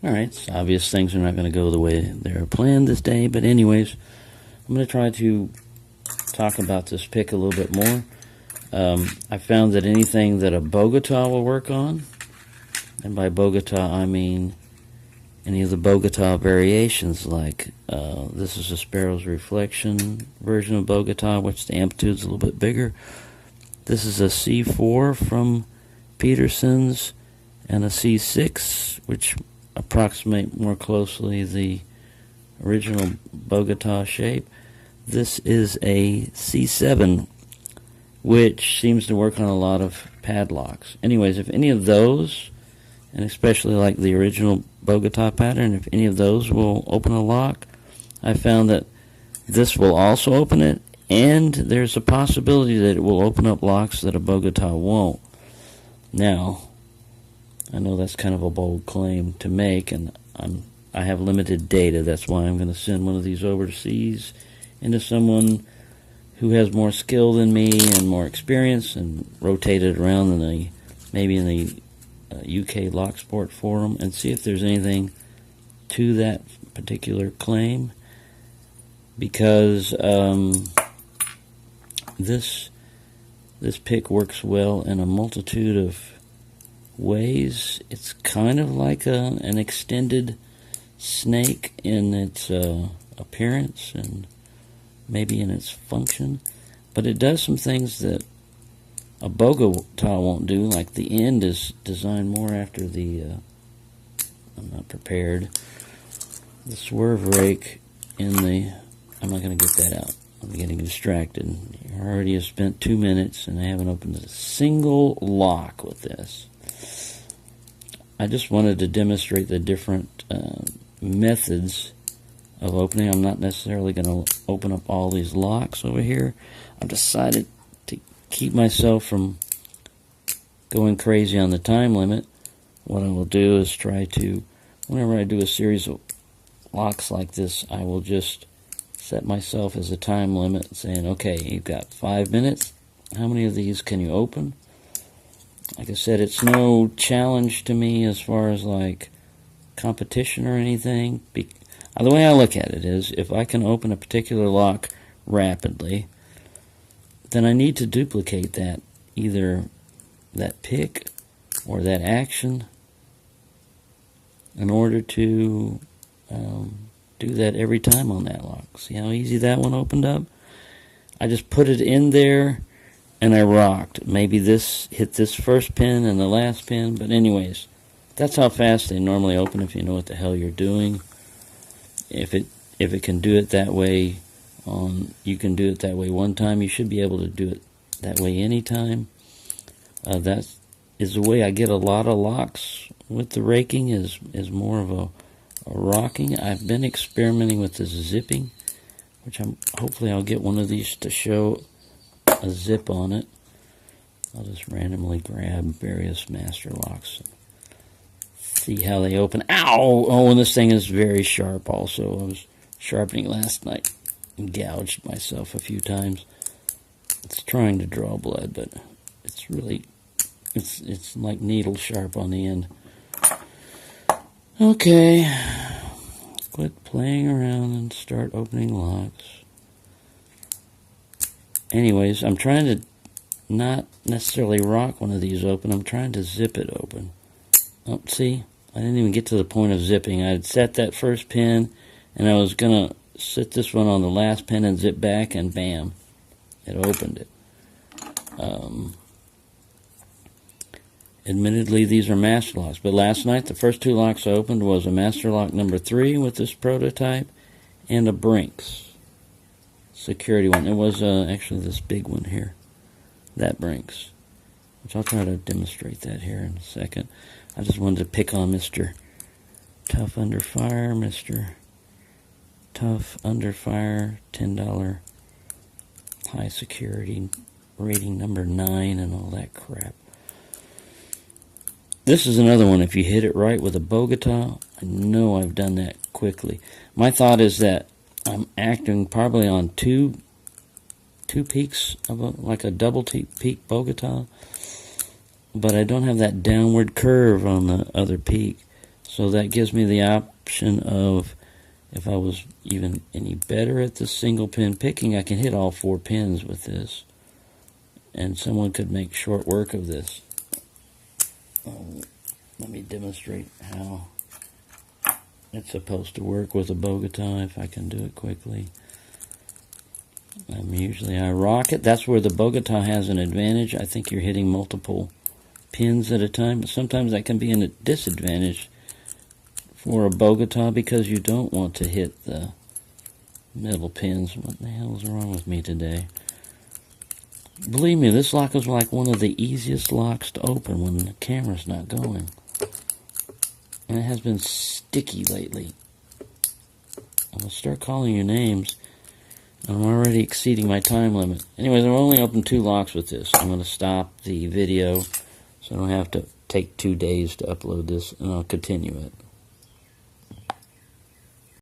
Alright, it's obvious things are not going to go the way they're planned this day, but anyways, I'm going to try to talk about this pick a little bit more. I found that anything that a Bogota will work on, and by Bogota I mean any of the Bogota variations, like this is a Sparrow's Reflection version of Bogota, which the amplitude's a little bit bigger. This is a C4 from Peterson's, and a C6, which approximate more closely the original Bogota shape. This is a C7, which seems to work on a lot of padlocks. Anyways, if any of those, and especially like the original Bogota pattern, if any of those will open a lock, I found that this will also open it, and there's a possibility that it will open up locks that a Bogota won't. Now, I know that's kind of a bold claim to make, and I have limited data. That's why I'm going to send one of these overseas into someone who has more skill than me and more experience, and rotate it around in the maybe in the UK Locksport forum and see if there's anything to that particular claim, because this pick works well in a multitude of ways. It's kind of like an extended snake in its appearance and maybe in its function, but it does some things that a Bogota won't do, like the end is designed more after the I'm not prepared, the swerve rake in the, I'm not going to get that out, I'm getting distracted. I already have spent 2 minutes and I haven't opened a single lock with this. I just wanted to demonstrate the different methods of opening. I'm not necessarily going to open up all these locks over here. I've decided to keep myself from going crazy on the time limit. What I will do is try to, whenever I do a series of locks like this, I will just set myself as a time limit, saying, okay, you've got 5 minutes. How many of these can you open? Like I said, it's no challenge to me as far as like competition or anything. The way I look at it is, if I can open a particular lock rapidly, then I need to duplicate that, either that pick or that action, in order to do that every time on that lock. See how easy that one opened up? I just put it in there and I rocked. Maybe this hit this first pin and the last pin, but anyways, that's how fast they normally open if you know what the hell you're doing. If it can do it that way, you can do it that way one time, you should be able to do it that way anytime. That is the way I get a lot of locks with the raking, is more of a rocking. I've been experimenting with this zipping, which hopefully I'll get one of these to show a zip on it. I'll just randomly grab various master locks and see how they open. Ow! Oh, and this thing is very sharp also. I was sharpening last night and gouged myself a few times. It's trying to draw blood, but it's really, it's like needle sharp on the end. Okay, quit playing around and start opening locks. Anyways, I'm trying to not necessarily rock one of these open. I'm trying to zip it open. Oh, see? I didn't even get to the point of zipping. I had set that first pin, and I was going to sit this one on the last pin and zip back, and bam, it opened it. Admittedly, these are master locks, but last night the first two locks I opened was a master lock number 3 with this prototype, and a Brinks security one. It was actually this big one here, that Brinks, which I'll try to demonstrate that here in a second. I just wanted to pick on Mr. Tough Under Fire, Mr. Tough Under Fire, $10 high security rating number 9 and all that crap. This is another one. If you hit it right with a Bogota, I know I've done that quickly. My thought is that I'm acting probably on two peaks of like a double peak Bogota, but I don't have that downward curve on the other peak. So that gives me the option of, if I was even any better at the single pin picking, I can hit all 4 pins with this. And someone could make short work of this. Let me demonstrate how it's supposed to work with a Bogota, if I can do it quickly. Usually I rock it. That's where the Bogota has an advantage. I think you're hitting multiple pins at a time. But sometimes that can be a disadvantage for a Bogota because you don't want to hit the middle pins. What the hell is wrong with me today? Believe me, this lock is like one of the easiest locks to open when the camera's not going. And it has been sticky lately. I'm going to start calling your names. I'm already exceeding my time limit. Anyways, I've only opened 2 locks with this. I'm going to stop the video so I don't have to take 2 days to upload this, and I'll continue it.